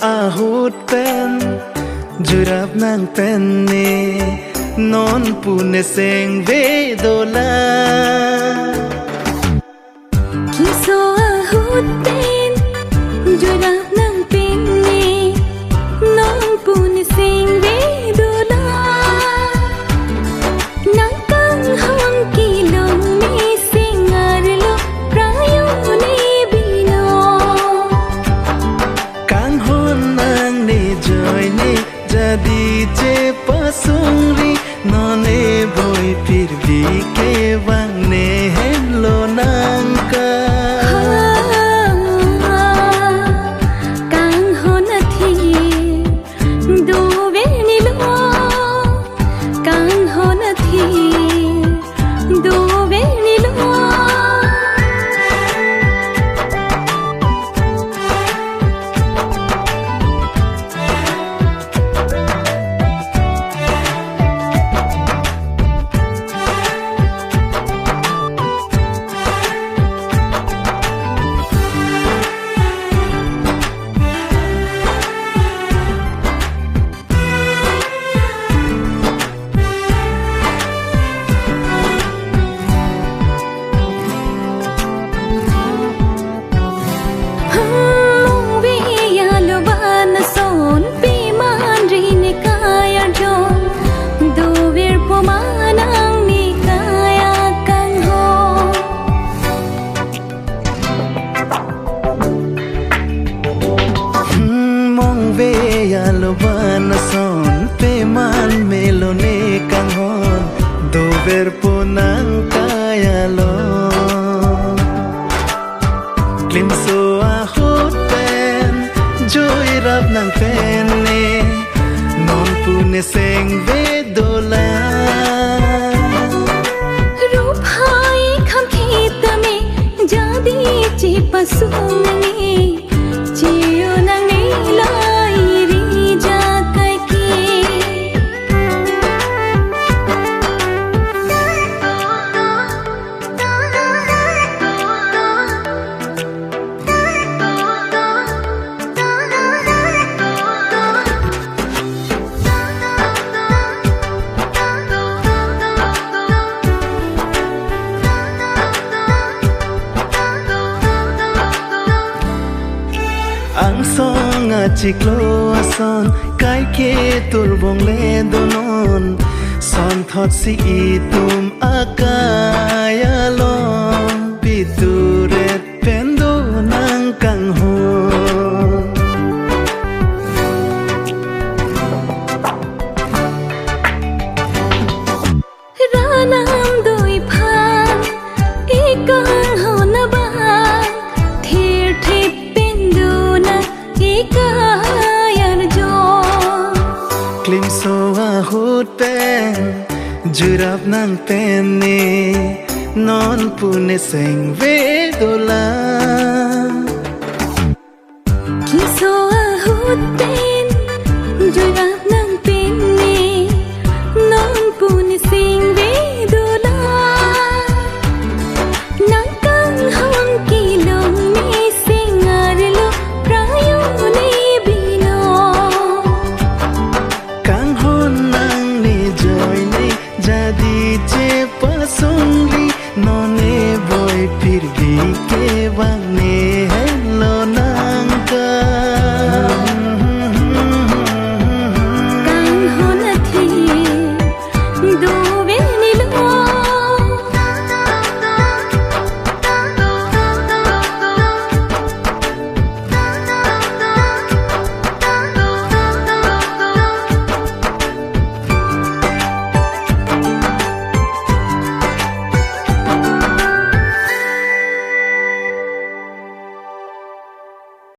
ahut pen jurap nang penne non pune seng vedola kiso ahut pen jurap nang penne non pune seng vedola nang kang hon kilong ni singarlo prayo ni bino kang hon nang ni joy ni jadi je pasungri none boy pirvi ke wang ne hello nangka kang hon athi do ve ni lo kang hon athi do ve ni lo Lobana son peman melone kang hon dover ponang kaya lo klim so ahut pen joy rap nang pen ne non pune seng vedola रूप हाय खम खेत में जादी ची पसुननी चियो नंगे लाई री जा ककी ang song achiklo ason kai ke turbong le donon son thot si itum akaya lo pituret pendo nang kang ho ranam doi phan ekang hona ba thir thip klim so ahut pen jurap nang penne non pune seng vedola kiso ahut pen jurap